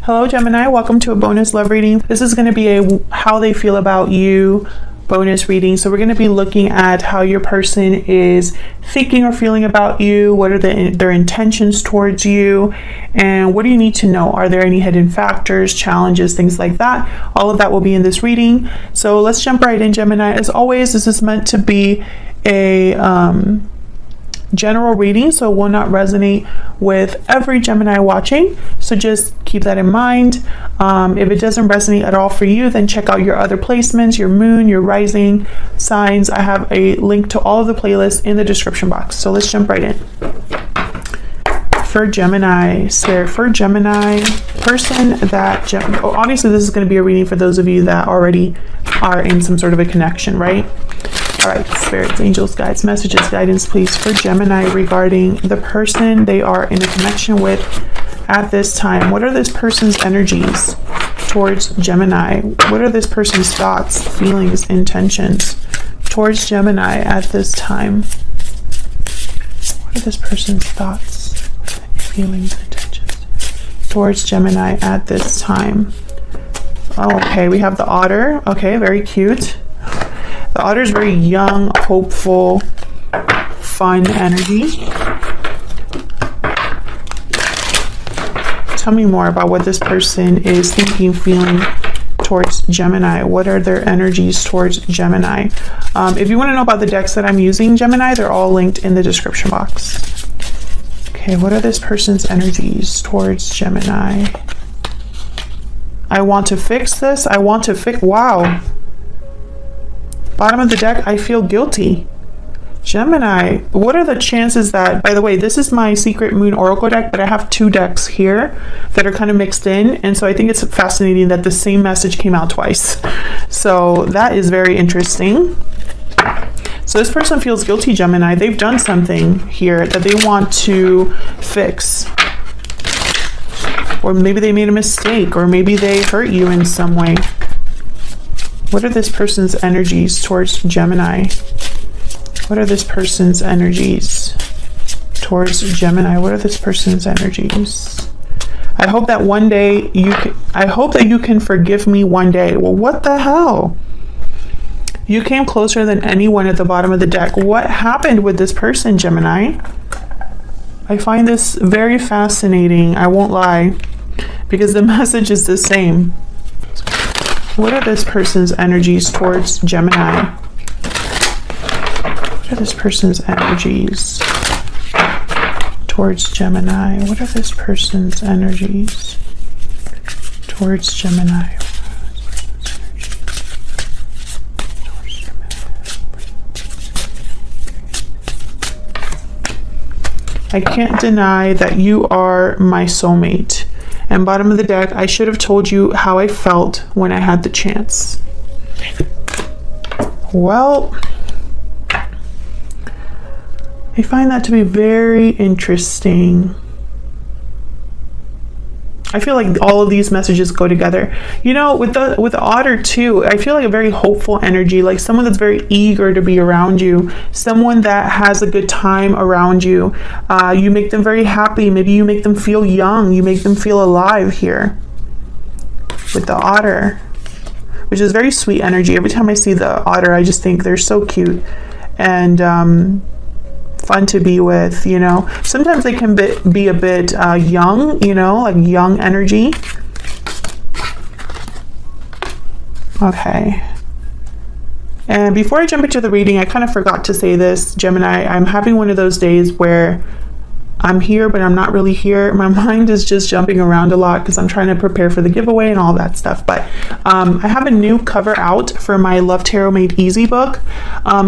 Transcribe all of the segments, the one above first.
Hello Gemini, welcome to a bonus love reading. This is going to be a how they feel about you bonus reading. So we're going to be looking at how your person is thinking or feeling about you, what are their intentions towards you, and what do you need to know? Are there any hidden factors, challenges, things like that? All of that will be in this reading. So let's jump right in, Gemini. As always, this is meant to be a general reading, so it will not resonate with every Gemini watching, so just keep that in mind. If it doesn't resonate at all for you, then check out your other placements, your moon, your rising signs. I have a link to all of the playlists in the description box, so let's jump right in. For Gemini, Spirit, for Gemini, person that obviously this is going to be a reading for those of you that already are in some sort of a connection, right? All right, spirits, angels, guides, messages, guidance, please, for Gemini regarding the person they are in a connection with at this time. What are this person's energies towards Gemini? What are this person's thoughts, feelings, intentions towards Gemini at this time? What are this person's thoughts, feelings, intentions towards Gemini at this time? Oh, okay, we have the otter. Okay, very cute. The otter is very young, hopeful, fun energy. Tell me more about what this person is thinking, feeling towards Gemini. What are their energies towards Gemini? If you want to know about the decks that I'm using, Gemini, they're all linked in the description box. Okay, what are this person's energies towards Gemini? I want to fix this. I want to fix. Wow. Bottom of the deck, I feel guilty. Gemini, what are the chances that, by the way, this is my secret moon oracle deck, but I have two decks here that are kind of mixed in, and so I think it's fascinating that the same message came out twice. So that is very interesting. So this person feels guilty, Gemini. They've done something here that they want to fix. Or maybe they made a mistake, or maybe they hurt you in some way. What are this person's energies towards Gemini? What are this person's energies towards Gemini? What are this person's energies? I hope that one day I hope that you can forgive me one day. Well, what the hell? You came closer than anyone at the bottom of the deck. What happened with this person, Gemini? I find this very fascinating. I won't lie, because the message is the same. What are this person's energies towards Gemini? What are this person's energies towards Gemini? What are this person's energies towards Gemini? I can't deny that you are my soulmate. And bottom of the deck, I should have told you how I felt when I had the chance. Well, I find that to be very interesting. I feel like all of these messages go together. You know, with the otter too, I feel like a very hopeful energy, like someone that's very eager to be around you, someone that has a good time around you. You make them very happy. Maybe you make them feel young. You make them feel alive here with the otter, which is very sweet energy. Every time I see the otter, I just think they're so cute and fun to be with, you know. Sometimes they can be a bit young, you know, like young energy. Okay. And before I jump into the reading, I kind of forgot to say this, Gemini. I'm having one of those days where I'm here, but I'm not really here. My mind is just jumping around a lot because I'm trying to prepare for the giveaway and all that stuff. But I have a new cover out for my Love Tarot Made Easy book.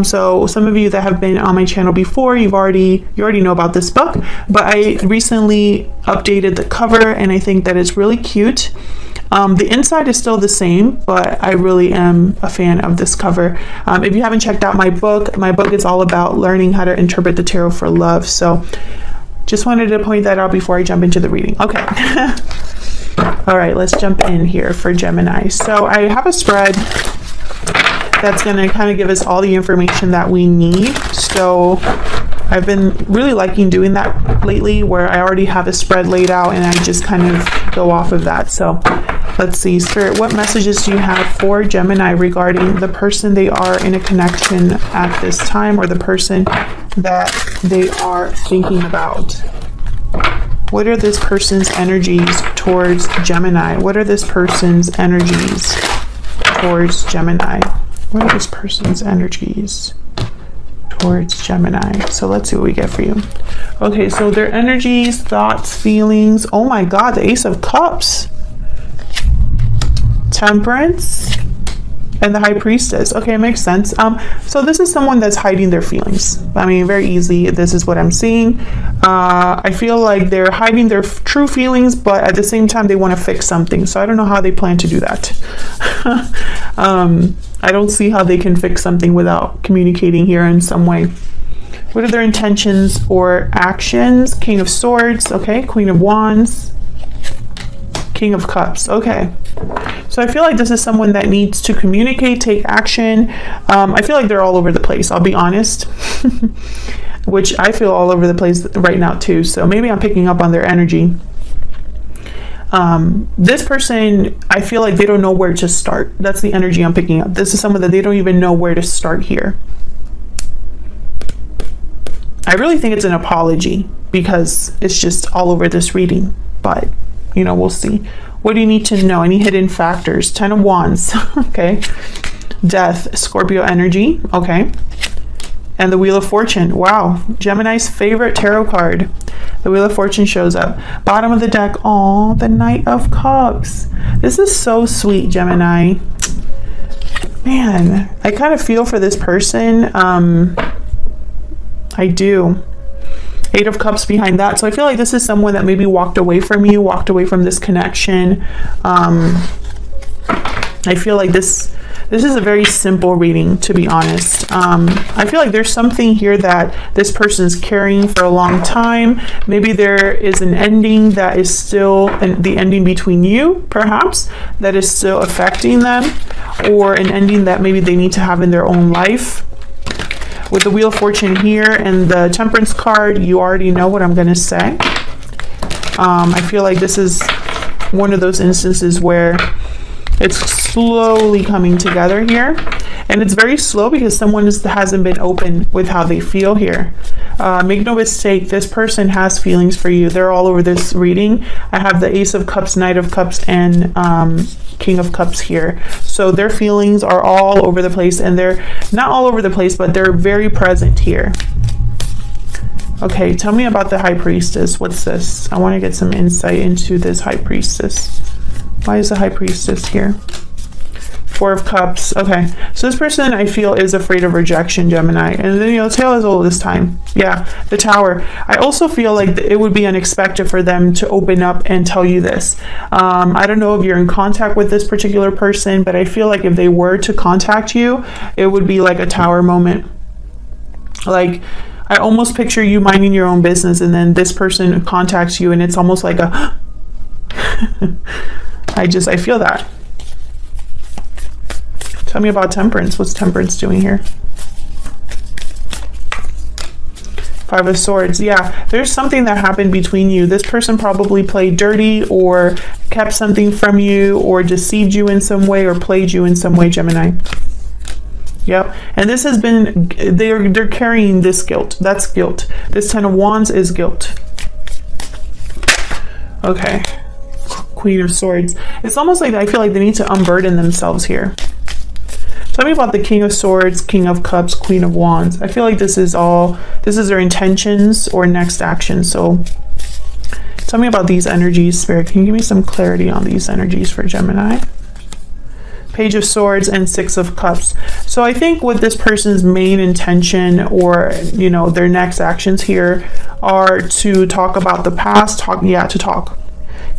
So some of you that have been on my channel before, you already know about this book. But I recently updated the cover, and I think that it's really cute. The inside is still the same, but I really am a fan of this cover. If you haven't checked out my book is all about learning how to interpret the tarot for love. So just wanted to point that out before I jump into the reading. Okay. All right, let's jump in here for Gemini. So I have a spread that's going to kind of give us all the information that we need. So I've been really liking doing that lately, where I already have a spread laid out and I just kind of go off of that. So let's see, Spirit, what messages do you have for Gemini regarding the person they are in a connection at this time, or the person that they are thinking about? What are this person's energies towards Gemini? What are this person's energies towards Gemini? What are this person's energies towards Gemini? So let's see what we get for you. Okay, so their energies, thoughts, feelings. Oh my God, the Ace of Cups. Temperance. And the High Priestess. Okay, it makes sense. So this is someone that's hiding their feelings. I mean, very easy. This is what I'm seeing. I feel like they're hiding their true feelings, but at the same time, they want to fix something. So I don't know how they plan to do that. I don't see how they can fix something without communicating here in some way. What are their intentions or actions? King of Swords. Okay, Queen of Wands. King of Cups. Okay. So I feel like this is someone that needs to communicate, take action. I feel like they're all over the place, I'll be honest. Which I feel all over the place right now too. So maybe I'm picking up on their energy. This person, I feel like they don't know where to start. That's the energy I'm picking up. This is someone that they don't even know where to start here. I really think it's an apology because it's just all over this reading. But, you know, we'll see. What do you need to know? Any hidden factors? 10 of Wands. Okay. Death. Scorpio energy. Okay. And the Wheel of Fortune. Wow. Gemini's favorite tarot card. The Wheel of Fortune shows up. Bottom of the deck. Oh, the Knight of Cups. This is so sweet, Gemini. Man, I kind of feel for this person. I do. 8 of Cups behind that. So I feel like this is someone that maybe walked away from you, walked away from this connection. I feel like this is a very simple reading, to be honest. I feel like there's something here that this person's carrying for a long time. Maybe there is an ending that is still the ending between you, perhaps, that is still affecting them, or an ending that maybe they need to have in their own life. With the Wheel of Fortune here and the Temperance card, you already know what I'm going to say. I feel like this is one of those instances where it's slowly coming together here. And it's very slow because someone hasn't been open with how they feel here. Make no mistake, this person has feelings for you. They're all over this reading. I have the Ace of Cups, Knight of Cups, and King of Cups here. So their feelings are all over the place, and they're not all over the place, but they're very present here. Okay, tell me about the High Priestess. What's this? I want to get some insight into this High Priestess. Why is the High Priestess here? 4 of Cups. Okay, so this person I feel is afraid of rejection, Gemini, and then, you know, tale as old as time. Yeah, the Tower. I also feel like it would be unexpected for them to open up and tell you this. I don't know if you're in contact with this particular person, but I feel like if they were to contact you, it would be like a Tower moment. Like, I almost picture you minding your own business, and then this person contacts you, and it's almost like a I feel that. Tell me about Temperance. What's Temperance doing here? 5 of Swords. Yeah, there's something that happened between you. This person probably played dirty or kept something from you or deceived you in some way or played you in some way, Gemini. Yep. And this has been, they're carrying this guilt. That's guilt. This 10 of Wands is guilt. Okay. Queen of Swords. It's almost like I feel like they need to unburden themselves here. Tell me about the King of Swords, King of Cups, Queen of Wands. I feel like this is their intentions or next action. So tell me about these energies, Spirit. Can you give me some clarity on these energies for Gemini? Page of Swords and 6 of Cups. So I think what this person's main intention or, you know, their next actions here are to talk about the past, to talk.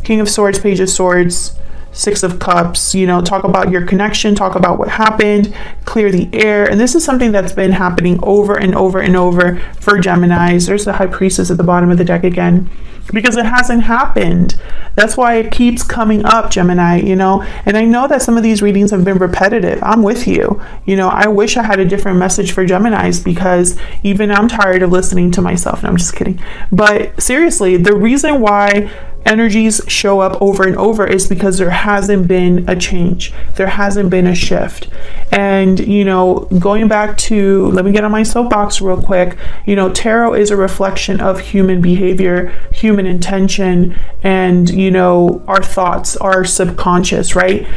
King of Swords, Page of Swords, 6 of Cups, you know, talk about your connection, talk about what happened, clear the air. And this is something that's been happening over and over and over for Geminis. There's the High Priestess at the bottom of the deck again. because it hasn't happened. That's why it keeps coming up, Gemini, you know. And I know that some of these readings have been repetitive. I'm with you. You know, I wish I had a different message for Geminis, because even I'm tired of listening to myself. No, I'm just kidding. But seriously, the reason why energies show up over and over is because there hasn't been a change. There hasn't been a shift. And, you know, going back to, let me get on my soapbox real quick. You know, tarot is a reflection of human behavior, human intention, and, you know, our thoughts, our subconscious, right?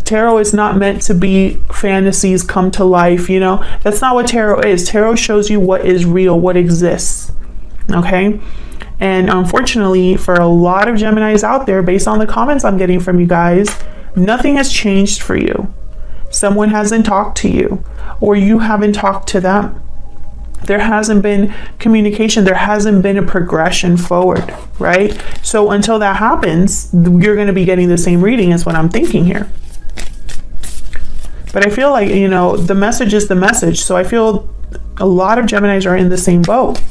Tarot is not meant to be fantasies come to life, you know? That's not what tarot is. Tarot shows you what is real, what exists, okay? And unfortunately, for a lot of Geminis out there, based on the comments I'm getting from you guys, nothing has changed for you. Someone hasn't talked to you, or you haven't talked to them. There hasn't been communication. There hasn't been a progression forward, right? So until that happens, you're going to be getting the same reading, is what I'm thinking here. But I feel like, you know, the message is the message. So I feel a lot of Geminis are in the same boat.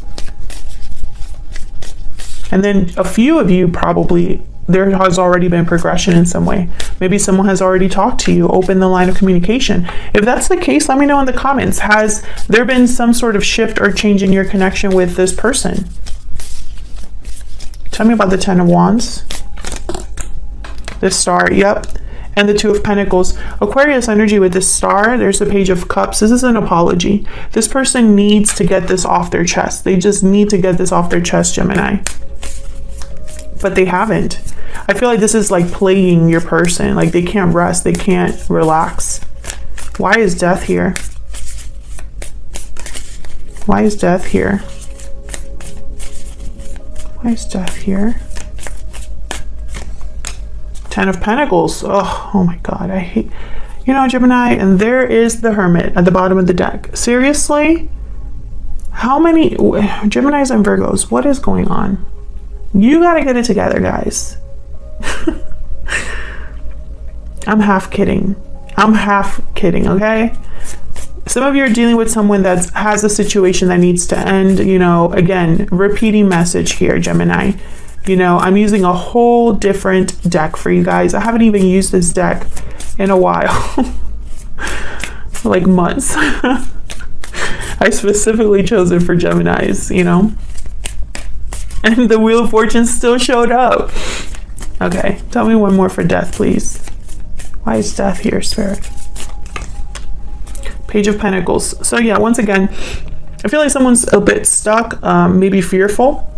And then a few of you probably, there has already been progression in some way. Maybe someone has already talked to you, opened the line of communication. If that's the case, let me know in the comments. Has there been some sort of shift or change in your connection with this person? Tell me about the Ten of Wands. The Star, yep. And the Two of Pentacles. Aquarius energy with this Star, there's the Page of Cups. This is an apology. This person needs to get this off their chest. They just need to get this off their chest, Gemini. But they haven't. I feel like this is like plaguing your person. Like they can't rest. They can't relax. Why is Death here? Why is Death here? Why is Death here? Ten of Pentacles. Oh my God. I hate, you know, Gemini. And there is the Hermit at the bottom of the deck. Seriously? How many Geminis and Virgos? What is going on? You got to get it together, guys. I'm half kidding. I'm half kidding, okay? Some of you are dealing with someone that has a situation that needs to end. You know, again, repeating message here, Gemini. You know, I'm using a whole different deck for you guys. I haven't even used this deck in a while. Like months. I specifically chose it for Geminis, you know. And the Wheel of Fortune still showed up. Okay, tell me one more for Death, please. Why is Death here, Spirit? Page of Pentacles. So yeah, once again, I feel like someone's a bit stuck, maybe fearful.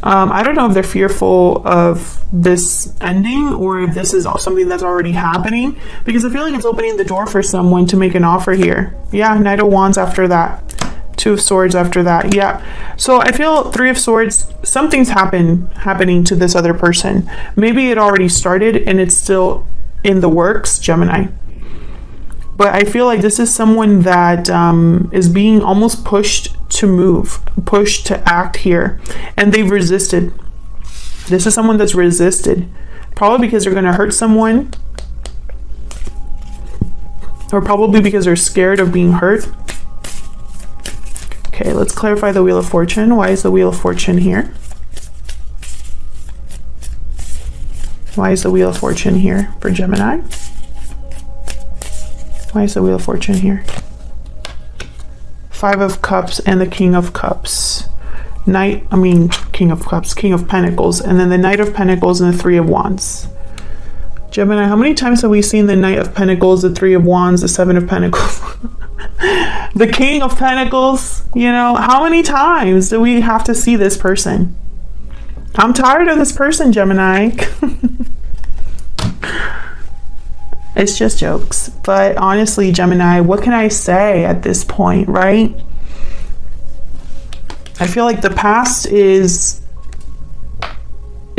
I don't know if they're fearful of this ending or if this is something that's already happening, because I feel like it's opening the door for someone to make an offer here. Yeah, Knight of Wands after that. Two of Swords after that. Yeah. So I feel Three of Swords, something's happening to this other person. Maybe it already started and it's still in the works, Gemini. But I feel like this is someone that is being almost pushed to move, pushed to act here. And they've resisted. This is someone that's resisted. Probably because they're going to hurt someone. Or probably because they're scared of being hurt. Okay, let's clarify the Wheel of Fortune. Why is the Wheel of Fortune here? Why is the Wheel of Fortune here for Gemini? Why is the Wheel of Fortune here? Five of Cups and the King of Cups. King of Cups, King of Pentacles, and then the Knight of Pentacles and the Three of Wands. Gemini, how many times have we seen the Knight of Pentacles, the Three of Wands, the Seven of Pentacles, the King of Pentacles? You know, how many times do we have to see this person? I'm tired of this person, Gemini. It's just jokes. But honestly, Gemini, what can I say at this point, right? I feel like the past is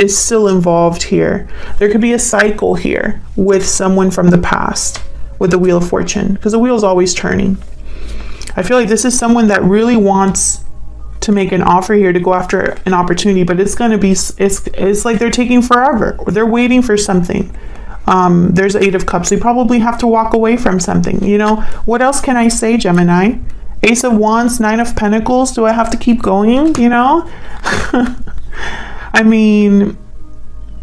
still involved here. There could be a cycle here with someone from the past with the Wheel of Fortune, because the wheel is always turning. I feel like this is someone that really wants to make an offer here, to go after an opportunity, but it's going to be, it's like they're taking forever, or they're waiting for something. There's Eight of Cups. They probably have to walk away from something. You know, what else can I say, Gemini? Ace of Wands, Nine of Pentacles. Do I have to keep going? You know, I mean,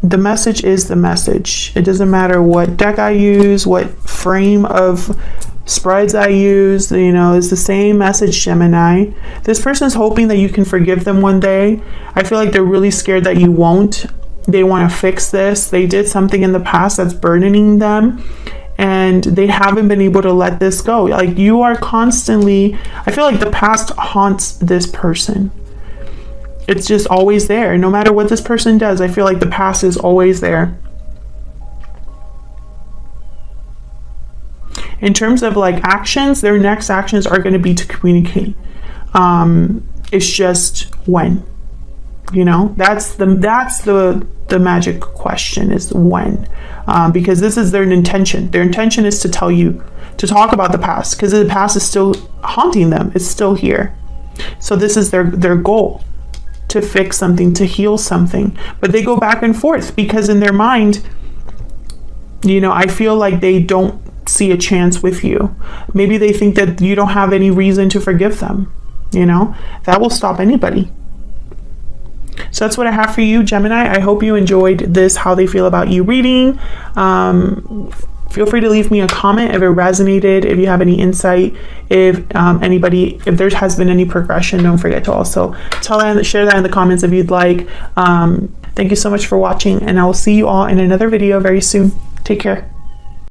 the message is the message. It doesn't matter what deck I use, what frame of spreads I use, you know, it's the same message, Gemini. This person's hoping that you can forgive them one day. I feel like they're really scared that you won't. They want to fix this. They did something in the past that's burdening them, and they haven't been able to let this go. Like, you are constantly, I feel like the past haunts this person. It's just always there. No matter what this person does, I feel like the past is always there. In terms of like actions, their next actions are going to be to communicate. It's just when, you know, that's the magic question, is when, because this is their intention. Their intention is to tell you, to talk about the past, because the past is still haunting them. It's still here. So this is their goal, to fix something, to heal something. But they go back and forth because in their mind, you know, I feel like they don't see a chance with you. Maybe they think that you don't have any reason to forgive them. You know, that will stop anybody. So that's what I have for you, Gemini. I hope you enjoyed this How They Feel About You reading. Feel free to leave me a comment if it resonated, if you have any insight, if there has been any progression. Don't forget to also share that in the comments if you'd like. Thank you so much for watching, and I will see you all in another video very soon. Take care.